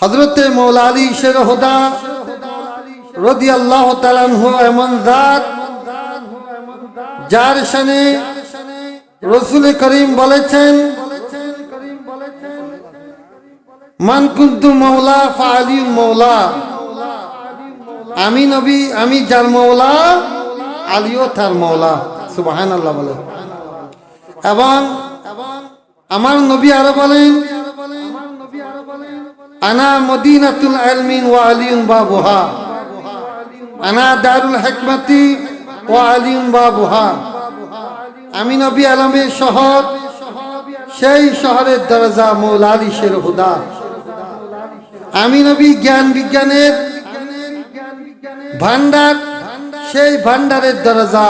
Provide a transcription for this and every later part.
হযরতে মৌলা আলী শের হুদা রাদিয়াল্লাহু তাআলা আনহু এমন জাত যার শানে রাসূল করিম বলেছেন, মান কুনতু মাওলা ফাআলিউল মাওলা, আমি নবী, আমি যার মাওলা আলীও তার মাওলা। সুবহানাল্লাহ বলে। এবং আমার নবী আরো বলেন, আনা মদিনাতুল ইলমিন ওয়া আলিউন বাবুহা, আনা দারুল হিকমতি ওয়া আলিউন বাবুহা, আমি নবী আলমের শহর, সেই শহরের দরজা মৌলা আলী শের হুদা। আমি নবী জ্ঞান বিজ্ঞানের ভান্ডার, সেই ভান্ডারের দরজা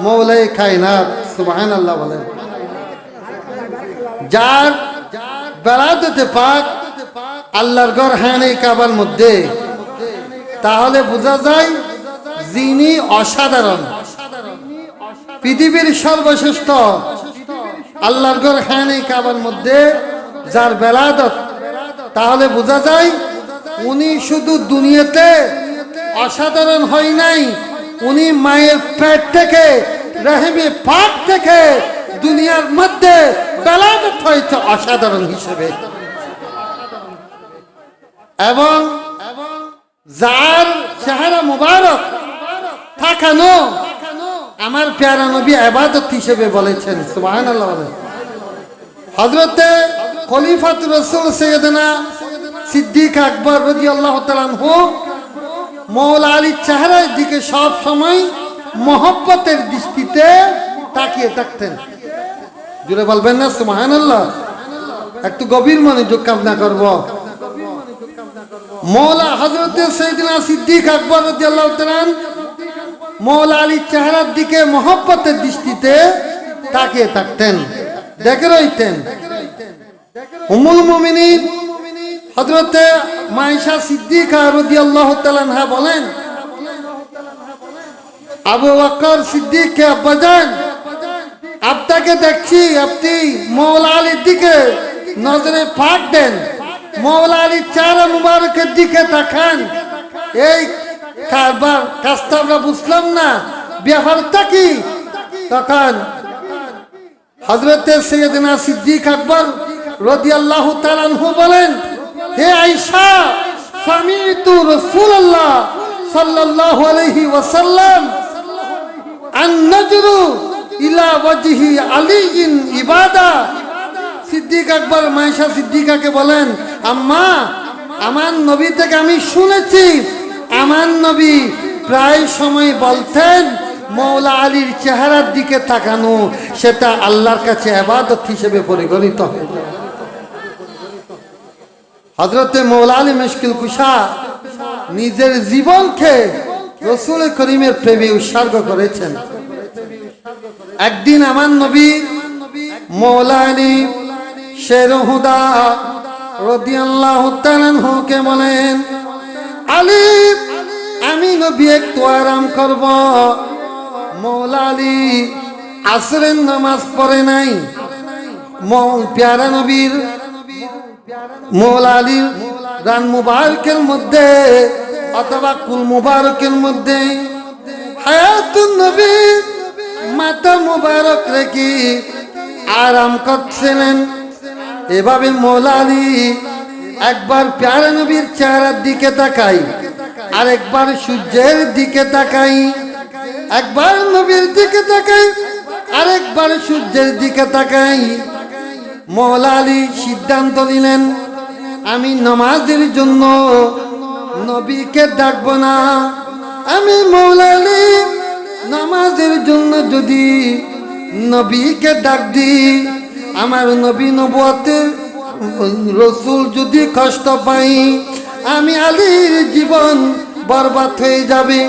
মৌলাই কায়নাত। সুবহানাল্লাহ বলেন। যার বেলাদতে পাক আল্লাহর ঘর হানে কাবার মধ্যে, তাহলে বোঝা যায় যিনি অসাধারণ, পৃথিবীর সর্বশ্রেষ্ঠ আল্লাহর ঘর হানে কাবার মধ্যে যার বেলাদত, তাহলে বোঝা যায় উনি শুধু দুনিয়াতে অসাধারণ হয় নাই, উনি মায়ের পেট থেকে, রহিমে পাক থেকে দুনিয়ার মধ্যে বেলাদত হয়েছে অসাধারণ হিসেবে। এবং যার চেহারা মুবারক থাকানো আমার প্যারা নবী ইবাদত হিসেবে বলেছেন। সুবহানাল্লাহ বলেন। হযরতে খলিফাতুর রাসূল সাইয়েদনা সিদ্দিক আকবর রাদিয়াল্লাহু তাআলা আনহু মৌলা আলীর চেহারার দিকে সব সময় মহব্বতের দৃষ্টিতে তাকিয়ে থাকতেন। জুড়ে বলবেন না সুবহানাল্লাহ? একটু গভীর মনোযোগ কামনা করব। মৌলা হযরতে সাইয়েদনা সিদ্দিক আকবর রাদিয়াল্লাহু তাআলা মৌলা আলীর চেহারার দিকে মহব্বতের দৃষ্টিতে তাকিয়ে থাকতেন, দেখে রইতেন। উম্মুল মুমিনিন হযরতে মায়েশা সিদ্দিকা রাদিয়াল্লাহু তাআলা আনহা বলেন, আবু বকর সিদ্দিককে আব্বাজান, আপনাকে দেখছি আপনি মৌলা আলীর দিকে নজরে ফাঁক দেন, মৌলা আলীর চেহারা মুবারকের দিকে তাকান। এই কারবার কাজটা আমরা বুঝলাম না, ব্যাপারটা কি? তখন হযরতে সাইয়েদনা সিদ্দিক আকবর রাদিয়াল্লাহু তাআলা আনহু বলেন, হে আয়েশা, সামি'তু রাসূলুল্লাহ সাল্লাল্লাহু আলাইহি ওয়াসাল্লাম আন-নাজরু ইলা ওয়াজহি আলীইন ইবাদা। সিদ্দিক আকবর মায়েশা সিদ্দিকাকে বলেন, আম্মা, আমার নবী থেকে আমি শুনেছি আমার নবী প্রায় সময় বলতেন মৌলা আলীর চেহারার দিকে তাকানো সেটা আল্লাহর কাছে ইবাদত হিসেবে পরিগণিত হয়। হযরতে মৌলা আলী মুশকিল কুশা নিজের জীবনকে রাসূল করিমের প্রেমে উৎসর্গ করেছেন। একদিন আমার নবী মৌলা আলী শের হুদা রাদিয়াল্লাহু তাআলা আনহুকে বলেন, আলী, আমি নবী একটু আরাম করব। মৌলা আলী আসরের নামাজ পড়ে নাই। প্যারা নবীর মৌলা আলীর রান মুবারকের মধ্যে অথবা কুল মুবারকের মধ্যে হায়াতুন নবী মাথা মুবারক রেখে আরাম করছিলেন। এভাবে মৌলা আলী একবার প্যারা নবীর চেহারার দিকে তাকাই, আরেকবার সূর্যের দিকে তাকাই, একবার নবীর দিকে তাকাই, আরেকবার সূর্যের দিকে তাকাই। মৌলা আলী সিদ্ধান্ত নিলেন, আমি নামাজের জন্য নবীকে ডাকবো না। আমি মৌলা আলী নামাজের জন্য যদি নবীকে ডাক দিই, আমার নবী নবুয়তের রসুল যদি কষ্ট পাই, আমি আলীর জীবন বরবাদ হয়ে যাবে।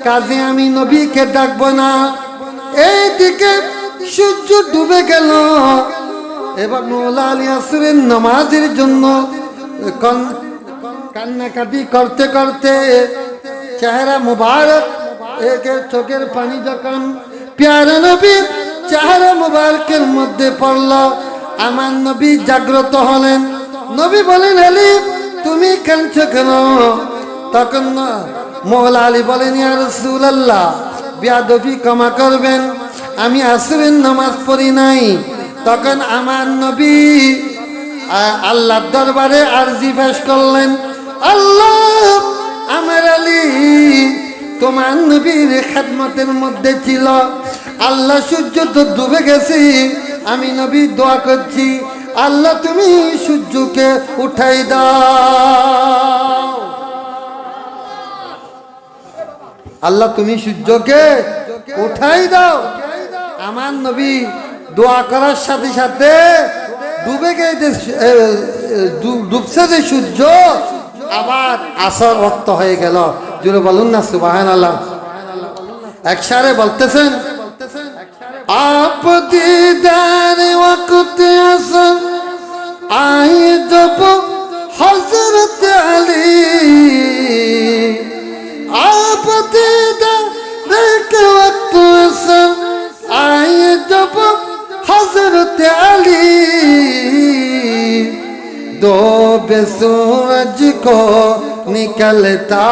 কাজে আমি নবীকে ডাকবো না। এইদিকে সূর্য ডুবে গেল। এবার মৌলা আলী আসরের নামাজের জন্য কান্নাকাটি করতে করতে চেহারা মুবারক একের চোখের পানি যখন প্যারা নবীর চেহারা মুবারকের মধ্যে পড়ল, আমার নবী জাগ্রত হলেন। নবী বলেন, আলী, তুমি কাঁদছো কেন? তখন মওলা আলী বলেন, ইয়া রাসূলুল্লাহ, বেয়াদবি ক্ষমা করবেন, আমি আসরের নামাজ পড়ি নাই। তখন আমার নবী আল্লাহর দরবারে আরজি পেশ করলেন, আল্লাহ, আমার আলী তোমার নবীর খেদমতের মধ্যে ছিল, আল্লাহ সূর্য তো ডুবে গেছি, আমি নবী দোয়া করছি, আল্লাহ তুমি সূর্যকে উঠাই দাও, আল্লাহ তুমি সূর্যকে উঠাই দাও। আমার নবী দোয়া করার সাথে সাথে ডুবে গেছে, ডুবছে যে সূর্য, আবার আসর ওয়াক্ত হয়ে গেল। জুড়ে বলুন না সুবহানাল্লাহ। একসারে বলতেছেন, आप दीदार वक्त असर आए जब हजरत अली, आप दीदार के वक्त असर आए जब हजरत अली, दो बे सूरज को निकलता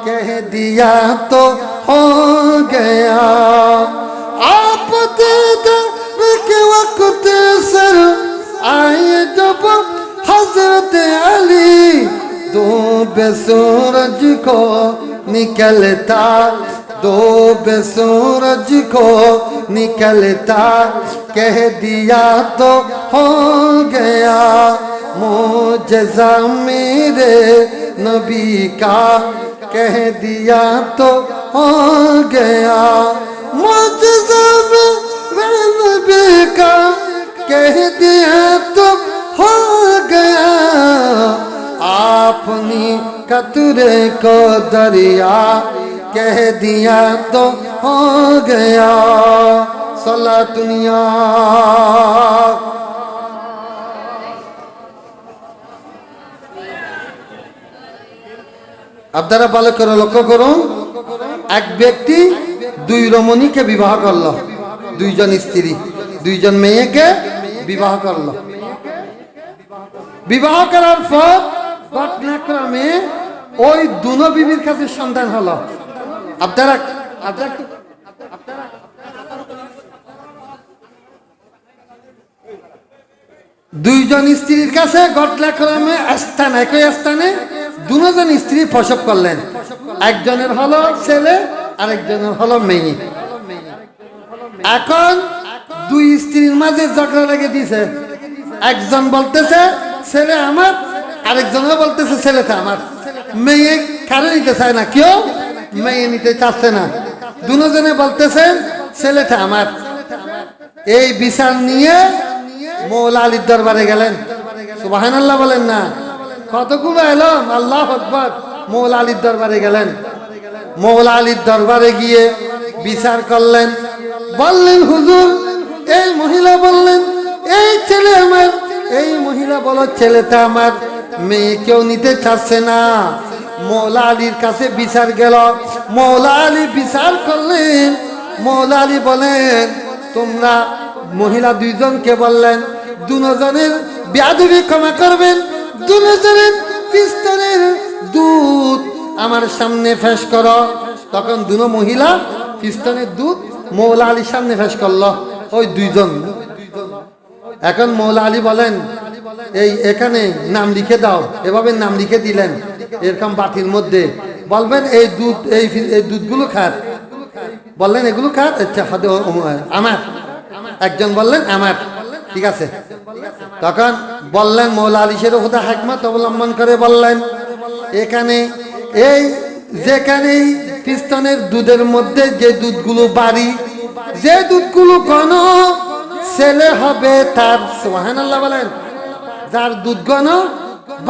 कह दिया तो हो गया, आप दीदार के वक्त सर आए जब हजरत अली, दो बे सूरज को निकलता, दो बे सूरज को निकलता कह दिया तो हो गया, मुझजा मेरे नबी का कह दिया तो हो गया, मुझजा मेरे नबी का कह दिया तो हो गया, आपनी कतरे को दरिया कह दिया तो हो गया, सला दुनिया। আপনারা ভালো করে লক্ষ্য করুন, এক ব্যক্তি দুই রমণীকে বিবাহ করলো, দুইজন স্ত্রী, দুইজন মেয়েকে বিবাহ করলো। বিবাহ করার পর ঘটনাক্রমে ওই দুনো বিবির কাছে সন্তান হলো। আপনারা দুইজন স্ত্রীর কাছে ঘটনাক্রমে স্থান, একই স্থানে দুজন স্ত্রী প্রসব করলেন। একজনের হলো ছেলে, আরেকজনের হলো মেয়ে। এখন দুই স্ত্রীর মাঝে ঝগড়া লেগে দিয়েছে। একজন বলতেছে ছেলে আমার, আরেকজনও বলতেছে ছেলেটা আমার। মেয়ে কারো নিতে চায় না, কেউ মেয়ে নিতে চাচ্ছে না। দুজনে বলতেছে ছেলেটা আমার। এই বিচার নিয়ে মওলা আলীর দরবারে গেলেন। সুবহানাল্লাহ বলেন না? কতগুলো এলাম, আল্লাহু আকবার। মওলা আলীর দরবারে গেলেন। মওলা আলীর দরবারে গিয়ে বিচার করলেন। বললেন, হুজুর, এই মহিলা বললেন এই ছেলে আমার, এই মহিলা বলো ছেলেটা আমার। মেয়ে কেউ নিতে চাচ্ছে না। মওলা আলীর কাছে বিচার গেল। মওলা আলী বিচার করলেন। মওলা আলী বলেন, তোমরা মহিলা দুইজনকে বললেন দুজনের বেয়াদবি ক্ষমা করবেন, দুজনের পিস্তলের দুধ আমার সামনে পেশ করো। তখন দুনো মহিলা পিস্তলের দুধ মওলা আলীর সামনে পেশ করলো, ওই দুইজন। এখন মওলা আলী বলেন, এই এখানে নাম লিখে দাও। এভাবে নাম লিখে দিলেন এরকম বাটির মধ্যে। বলবেন এই দুধ, এই দুধগুলো খার। বললেন এগুলো খার, আচ্ছা আমার। একজন বললেন আমার, ঠিক আছে। তখন বললেন মওলা আলী সের হুদা হিকমত অবলম্বন করে বললেন, এখানে এই যেখানে পিস্তনের দুধের মধ্যে যে দুধগুলো বাড়ি, যে দুধগুলো ঘন, ছেলে হবে তার। সুবহানাল্লাহ বলেন। যার দুধ ঘন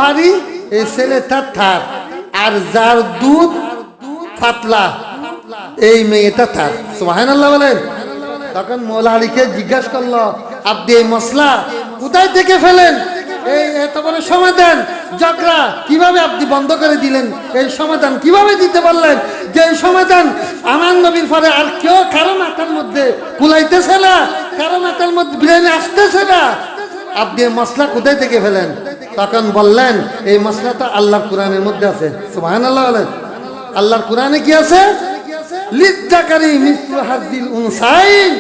বাড়ি, এই ছেলে তার থার। আর যার দুধ পাতলা, এই মেয়েটা থার। সুবহানাল্লাহ বলেন। তখন মওলা আলীকে জিজ্ঞাসা করলো, আপনি এই মশলা কোথায় থেকে ফেলেন? এই এত বড় সমাধান ঝগড়া কিভাবে আপনি বন্ধ করে দিলেন? এই সমাধান কিভাবে দিতে পারলেন? যে এই সমাধান আমার নবীর পরে আর কেউ কারো মাথার মধ্যে কুলাইতেছে না, কারো মাথার মধ্যে ব্রেনে আসতেছে না। আপনি এই মশলা কোথায় থেকে ফেলেন? তখন বললেন এই মাসলাটা আল্লাহর কোরআনের মধ্যে আছে। সুবহানাল্লাহ বলেন। আল্লাহর কোরআনে কি আছে? লিজ্জাকারি মিসলু হাযিল উনসাইন,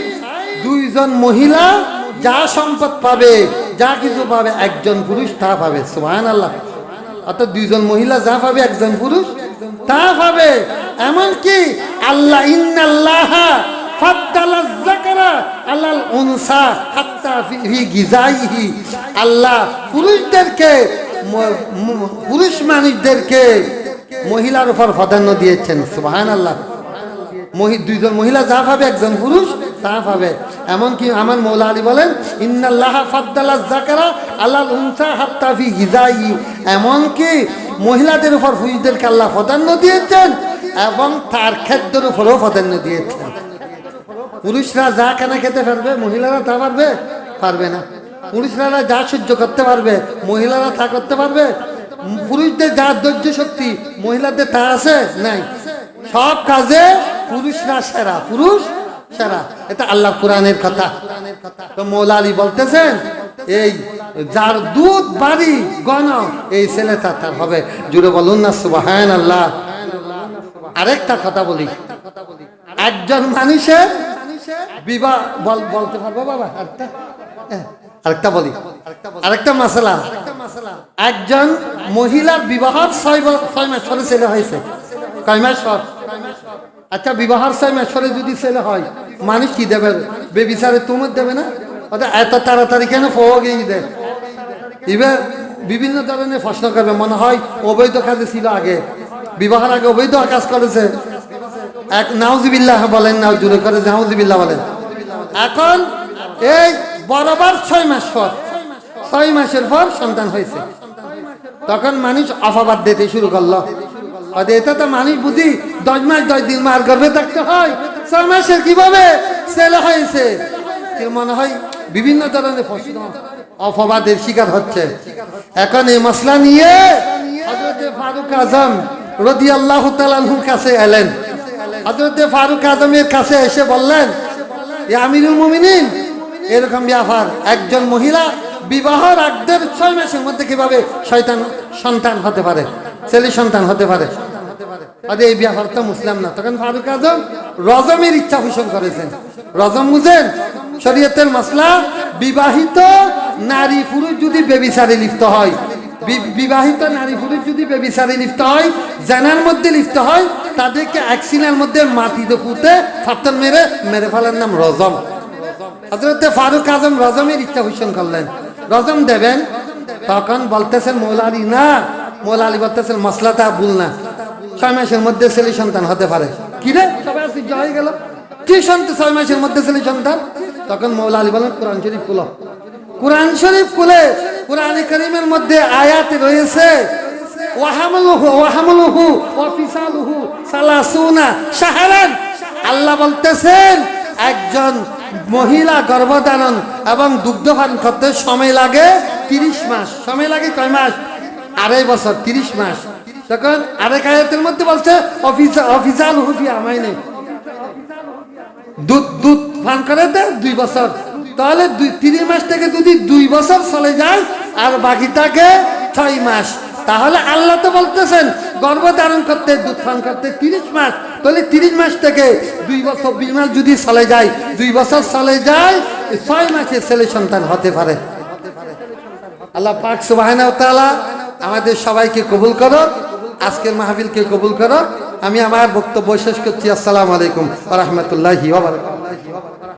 দুইজন মহিলা যা সম্পদ পাবে, যা কিছু পাবে, একজন পুরুষ তা পাবে। সুবহানাল্লাহ। অর্থাৎ দুইজন মহিলা যা পাবে একজন পুরুষ তা পাবে। এমনকি আল্লাহ ইন্নাল্লাহা ফাদ্দালাজ যাকারা আলাল উনসা হাত্তা ফি গিজাইহি, আল্লাহ পুরুষদেরকে পুরুষ মানুষদেরকে মহিলার উপর প্রাধান্য দিয়েছেন। সুবহানাল্লাহ। দুইজন মহিলা যা পাবে একজন পুরুষ তা পাবে। এমনকি আমার মৌলা আলী বলেন ইন্নাল্লাহা ফাদ্দালাজ যাকারা আলাল উনসা হাত্তা ফি গিজাইহি, এমনকি মহিলাদের উপর পুরুষদেরকে আল্লাহ প্রাধান্য দিয়েছেন এবং তার খাদ্যের উপরও প্রাধান্য দিয়েছেন। পুরুষরা যা কেনা খেতে পারবে মহিলারা তা পারবে? পারবে না। পুরুষরা যা সহ্য করতে পারবে মহিলারা তা করতে পারবে? পুরুষদের যা ধৈর্য শক্তি মহিলাদের তা আছে? নাই। সব কাজে পুরুষরা সেরা, পুরুষ সেরা। এটা আল্লাহ কোরআনের কথা। তো মৌলা আলী বলতেছেন এই যার দুধ বাড়ি গণ এই ছেলেটা তার হবে। জুড়ে বলুন না সুবহানাল্লাহ। আরেকটা কথা বলি, একজন মানুষের বিবাহ বলতে পারবো বাবা? আরেকটা বলি, আরেকটা মাসলা। একজন মহিলার বিবাহের 6 মাস পরে ছেলে হয়েছে। কয় মাস পর? আচ্ছা, বিবাহের 6 মাস পরে যদি ছেলে হয় মানুষ কি দেবে? বেবিচারে তুমত দেবে না? এত তাড়াতাড়ি কেন ফোগেই দেয়? এবার বিভিন্ন ধরনের প্রশ্ন করবে, মনে হয় অবৈধ কাজে ছিল আগে, বিবাহের আগে অবৈধ কাজ করেছে। এক নাউজুবিল্লাহ বলেন না, জুড়ে করে নাউজুবিল্লাহ বলেন। এখন এই বরাবর 6 মাস পর, 6 মাসের পর সন্তান হয়েছে, তখন মানুষ অপবাদ দিতে শুরু করলো। এটা তো মানুষ বুঝি 10 মাস 10 দিন মার গর্ভে থাকতে হয়, 6 মাসের কিভাবে ছেলে হয়েছে? মনে হয় বিভিন্ন ধরনের প্রশ্ন, অপবাদের শিকার হচ্ছে। এখন এই মসলা নিয়ে হযরত ফারুক আজম রাদিয়াল্লাহু তাআলা আনহুর কাছে এলেন। হযরত ফারুক আজমের কাছে এসে বললেন, ইয়া আমিরুল মুমিনিন, এরকম ব্যাপার, একজন মহিলা বিবাহের আগের 6 মাসের মধ্যে কিভাবে সন্তান হতে পারে, ছেলে সন্তান হতে পারে? এই ব্যাপার তো মুসলিম না। তখন ফারুক আজম রজমের ইচ্ছা পোষণ করেছেন। রজম বুঝেন? শরীয়তের মাসলা, বিবাহিত নারী পুরুষ যদি ব্যভিচারে লিপ্ত হয়, বিবাহিত নারী পুরুষ যদি ব্যভিচারে লিপ্ত হয়, জানার মধ্যে লিপ্ত হয়, তাদেরকে অ্যাক্সিডেন্টের মধ্যে মাটিতে পুঁতে ফাত্তর মেরে ফেলার নাম রজম। হযরত ফারুক আজম রজমের ইচ্ছা পোষণ করলেন, রজম দেবেন। তখন বলতেছেন মৌলা আলী, না, মৌলা আলী বলতেছেন মসলাটা ভুল না, 6 মাসের মধ্যে ছেলে সন্তান হতে পারে। কি রে, সবাই আশ্চর্য হয়ে গেল, কি সন্তান 6 মাসের মধ্যে ছেলে সন্তান? তখন মৌলা আলী বলেন কোরআন শরীফ খুলো। কোরআন শরীফ খুলে কোরআনে কারীমের মধ্যে আয়াত রয়েছে, ওয়াহামলুহু ওয়া ফিসালুহু 30 শাহরান। আল্লাহ বলতেছেন একজন মহিলা গর্ভধারণ এবং দুগ্ধপান করতে সময় লাগে 30 মাস। সময় লাগে কয় মাস? 2.5 বছর, 30 মাস। তখন আরেক আয়াতের মধ্যে বলছে অফিসালুহু ফি আমাইনি, দুধ পান করে 2 বছর। তাহলে 30 মাস থেকে যদি 2 বছর চলে যায় আর বাকি থাকে 6 মাস, তাহলে আল্লাহ তো বলতেছেন গর্ভধারণ করতে, দুধ পান করতে 30 মাস। তাহলে 30 মাস থেকে 2 বছর 20 মাস যদি চলে যায়, 2 বছর চলে যায়, 6 মাসে ছেলে সন্তান হতে পারে। আল্লাহ পাক সুবহানাহু ওয়া তাআলা আমাদের সবাইকে কবুল করো, আজকের মাহফিলকে কবুল করো। আমি আমার বক্তব্য শেষ করছি। আসসালামু আলাইকুম ওয়া রাহমাতুল্লাহি ওয়া বারাকাতুহু।